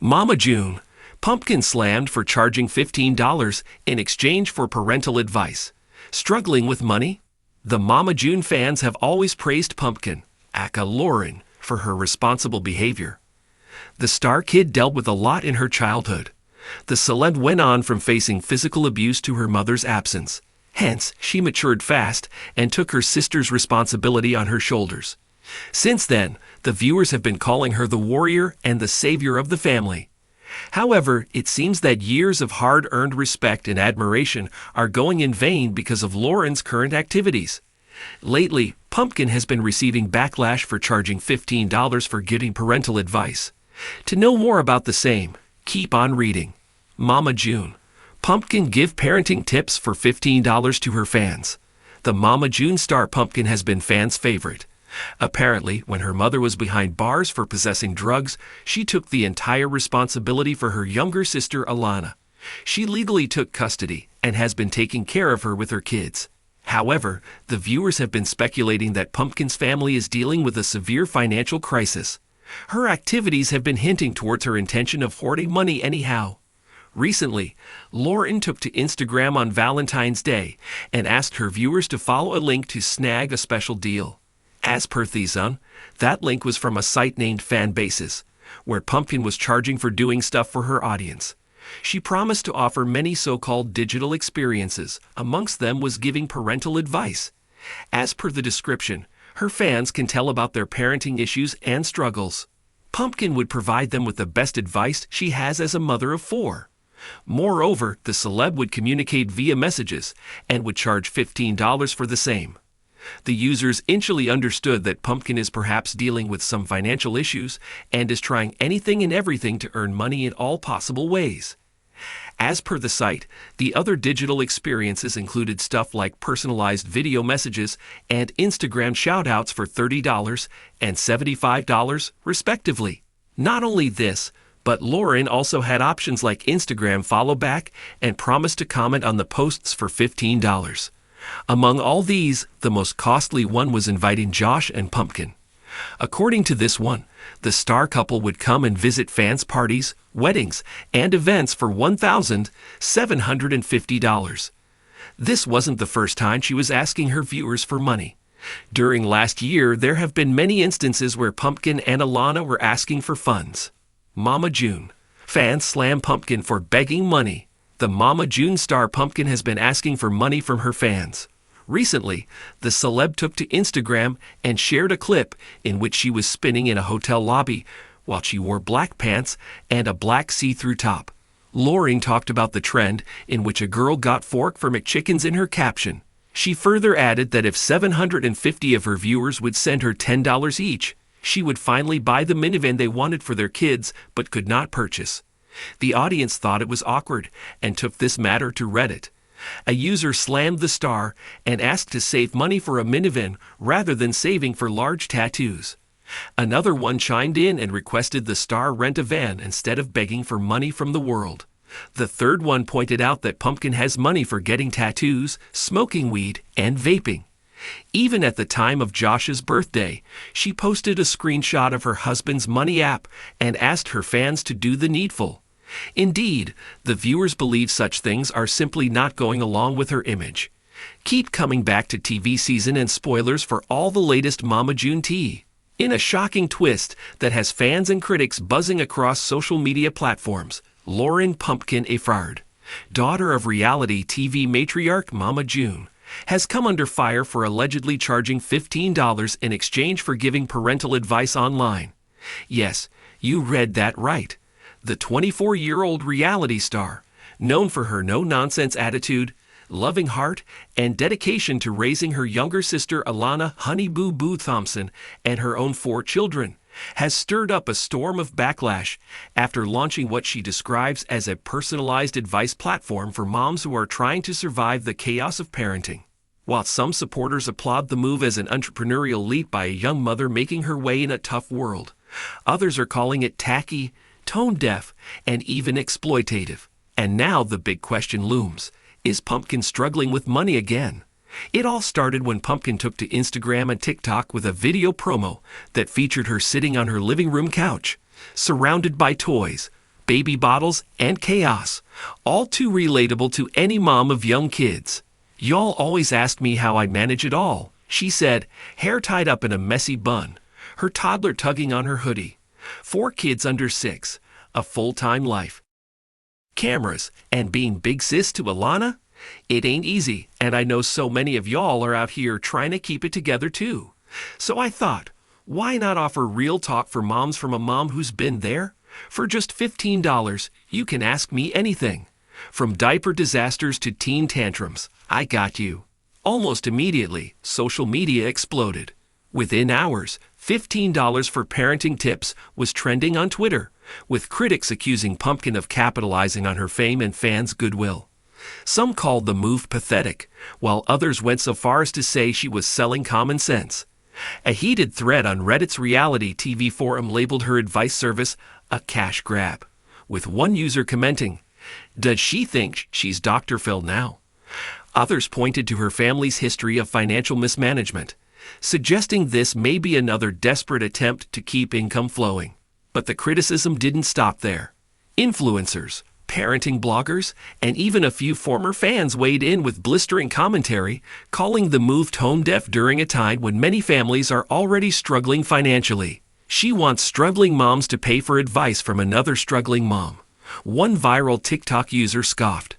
Mama June. Pumpkin slammed for charging $15 in exchange for parental advice. Struggling with money? The Mama June fans have always praised Pumpkin, aka Lauren, for her responsible behavior. The star kid dealt with a lot in her childhood. The celeb went on from facing physical abuse to her mother's absence. Hence, she matured fast and took her sister's responsibility on her shoulders. Since then, the viewers have been calling her the warrior and the savior of the family. However, it seems that years of hard-earned respect and admiration are going in vain because of Lauren's current activities. Lately, Pumpkin has been receiving backlash for charging $15 for giving parental advice. To know more about the same, keep on reading. Mama June. Pumpkin give parenting tips for $15 to her fans. The Mama June star Pumpkin has been fans' favorite. Apparently, when her mother was behind bars for possessing drugs, she took the entire responsibility for her younger sister Alana. She legally took custody and has been taking care of her with her kids. However, the viewers have been speculating that Pumpkin's family is dealing with a severe financial crisis. Her activities have been hinting towards her intention of hoarding money anyhow. Recently, Lauren took to Instagram on Valentine's Day and asked her viewers to follow a link to snag a special deal. As per The Sun, that link was from a site named Fanbases, where Pumpkin was charging for doing stuff for her audience. She promised to offer many so-called digital experiences, amongst them was giving parental advice. As per the description, her fans can tell about their parenting issues and struggles. Pumpkin would provide them with the best advice she has as a mother of 4. Moreover, the celeb would communicate via messages and would charge $15 for the same. The users initially understood that Pumpkin is perhaps dealing with some financial issues and is trying anything and everything to earn money in all possible ways. As per the site, the other digital experiences included stuff like personalized video messages and Instagram shoutouts for $30 and $75, respectively. Not only this, but Lauren also had options like Instagram follow back and promised to comment on the posts for $15. Among all these, the most costly one was inviting Josh and Pumpkin. According to this one, the star couple would come and visit fans' parties, weddings, and events for $1,750. This wasn't the first time she was asking her viewers for money. During last year, there have been many instances where Pumpkin and Alana were asking for funds. Mama June. Fans slam Pumpkin for begging money. The Mama June star Pumpkin has been asking for money from her fans. Recently, the celeb took to Instagram and shared a clip in which she was spinning in a hotel lobby while she wore black pants and a black see-through top. Lauren talked about the trend in which a girl got fork for McChickens in her caption. She further added that if 750 of her viewers would send her $10 each, she would finally buy the minivan they wanted for their kids but could not purchase. The audience thought it was awkward and took this matter to Reddit. A user slammed the star and asked to save money for a minivan rather than saving for large tattoos. Another one chimed in and requested the star rent a van instead of begging for money from the world. The third one pointed out that Pumpkin has money for getting tattoos, smoking weed, and vaping. Even at the time of Josh's birthday, she posted a screenshot of her husband's money app and asked her fans to do the needful. Indeed, the viewers believe such things are simply not going along with her image. Keep coming back to TV season and spoilers for all the latest Mama June tea. In a shocking twist that has fans and critics buzzing across social media platforms, Lauren Pumpkin Efard, daughter of reality TV matriarch Mama June, has come under fire for allegedly charging $15 in exchange for giving parental advice online. Yes, you read that right. The 24-year-old reality star, known for her no-nonsense attitude, loving heart, and dedication to raising her younger sister Alana Honey Boo Boo Thompson and her own 4 children, has stirred up a storm of backlash after launching what she describes as a personalized advice platform for moms who are trying to survive the chaos of parenting. While some supporters applaud the move as an entrepreneurial leap by a young mother making her way in a tough world, others are calling it tacky, tone-deaf, and even exploitative. And now the big question looms. Is Pumpkin struggling with money again? It all started when Pumpkin took to Instagram and TikTok with a video promo that featured her sitting on her living room couch, surrounded by toys, baby bottles, and chaos. All too relatable to any mom of young kids. "Y'all always ask me how I manage it all," she said, hair tied up in a messy bun, her toddler tugging on her hoodie. 4 kids under 6, a full-time life, cameras, and being big sis to Alana? It ain't easy, and I know so many of y'all are out here trying to keep it together too. So I thought, why not offer real talk for moms from a mom who's been there? For just $15, you can ask me anything. From diaper disasters to teen tantrums, I got you. Almost immediately, social media exploded. Within hours, $15 for parenting tips was trending on Twitter, with critics accusing Pumpkin of capitalizing on her fame and fans' goodwill. Some called the move pathetic, while others went so far as to say she was selling common sense. A heated thread on Reddit's reality TV forum labeled her advice service a cash grab, with one user commenting, "Does she think she's Dr. Phil now?" Others pointed to her family's history of financial mismanagement, suggesting this may be another desperate attempt to keep income flowing. But the criticism didn't stop there. Influencers, parenting bloggers, and even a few former fans weighed in with blistering commentary, calling the move tone-deaf during a time when many families are already struggling financially. She wants struggling moms to pay for advice from another struggling mom. One viral TikTok user scoffed,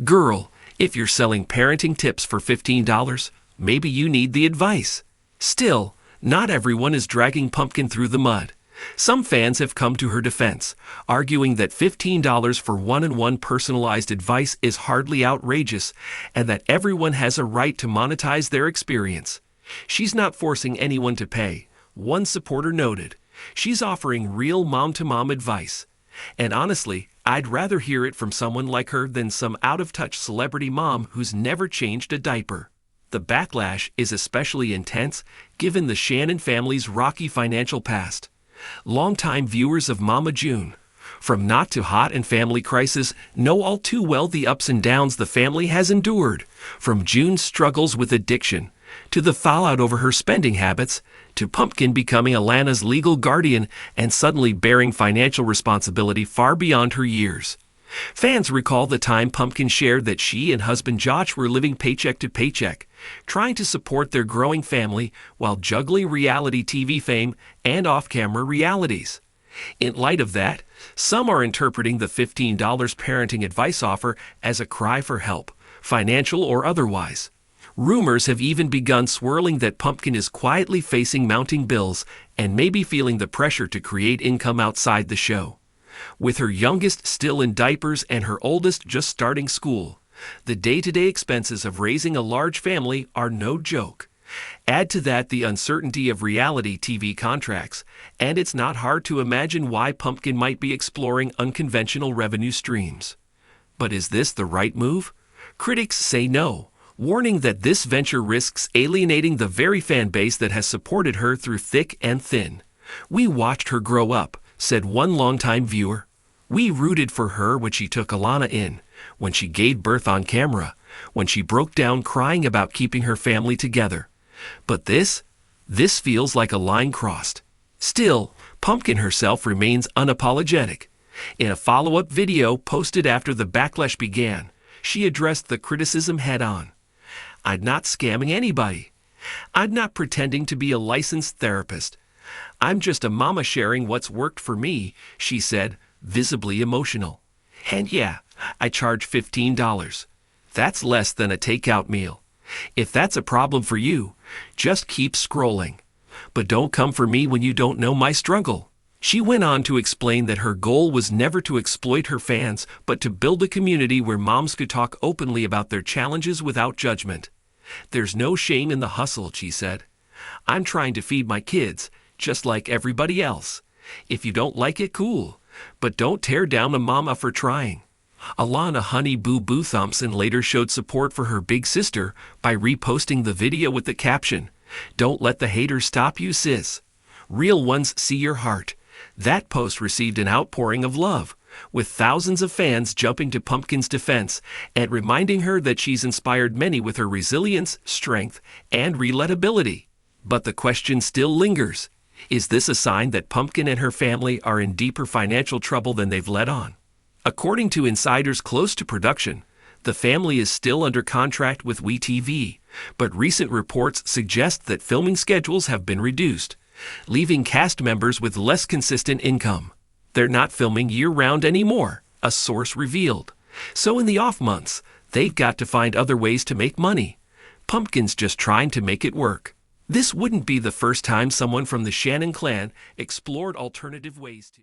"Girl, if you're selling parenting tips for $15, maybe you need the advice." Still, not everyone is dragging Pumpkin through the mud. Some fans have come to her defense, arguing that $15 for one-on-one personalized advice is hardly outrageous and that everyone has a right to monetize their experience. She's not forcing anyone to pay, one supporter noted. She's offering real mom-to-mom advice. And honestly, I'd rather hear it from someone like her than some out-of-touch celebrity mom who's never changed a diaper. The backlash is especially intense given the Shannon family's rocky financial past. Longtime viewers of Mama June, from Not to Hot and Family Crisis, know all too well the ups and downs the family has endured, from June's struggles with addiction, to the fallout over her spending habits, to Pumpkin becoming Alana's legal guardian and suddenly bearing financial responsibility far beyond her years. Fans recall the time Pumpkin shared that she and husband Josh were living paycheck to paycheck, trying to support their growing family while juggling reality TV fame and off-camera realities. In light of that, some are interpreting the $15 parenting advice offer as a cry for help, financial or otherwise. Rumors have even begun swirling that Pumpkin is quietly facing mounting bills and maybe feeling the pressure to create income outside the show. With her youngest still in diapers and her oldest just starting school, the day-to-day expenses of raising a large family are no joke. Add to that the uncertainty of reality TV contracts, and it's not hard to imagine why Pumpkin might be exploring unconventional revenue streams. But is this the right move? Critics say no, warning that this venture risks alienating the very fan base that has supported her through thick and thin. "We watched her grow up," said one longtime viewer. "We rooted for her when she took Alana in, when she gave birth on camera, when she broke down crying about keeping her family together. But this feels like a line crossed." Still, Pumpkin herself remains unapologetic. In a follow-up video posted after the backlash began, she addressed the criticism head-on. "I'm not scamming anybody. I'm not pretending to be a licensed therapist. I'm just a mama sharing what's worked for me," she said, visibly emotional. "And yeah, I charge $15. That's less than a takeout meal. If that's a problem for you, just keep scrolling. But don't come for me when you don't know my struggle." She went on to explain that her goal was never to exploit her fans, but to build a community where moms could talk openly about their challenges without judgment. "There's no shame in the hustle," she said. "I'm trying to feed my kids, just like everybody else. If you don't like it, cool. But don't tear down a mama for trying." Alana Honey Boo Boo Thompson later showed support for her big sister by reposting the video with the caption, "Don't let the haters stop you, sis. Real ones see your heart." That post received an outpouring of love, with thousands of fans jumping to Pumpkin's defense and reminding her that she's inspired many with her resilience, strength, and relatability. But the question still lingers. Is this a sign that Pumpkin and her family are in deeper financial trouble than they've let on? According to insiders close to production, the family is still under contract with WeTV, but recent reports suggest that filming schedules have been reduced, leaving cast members with less consistent income. They're not filming year-round anymore, a source revealed. So in the off months, they've got to find other ways to make money. Pumpkin's just trying to make it work. This wouldn't be the first time someone from the Shannon clan explored alternative ways to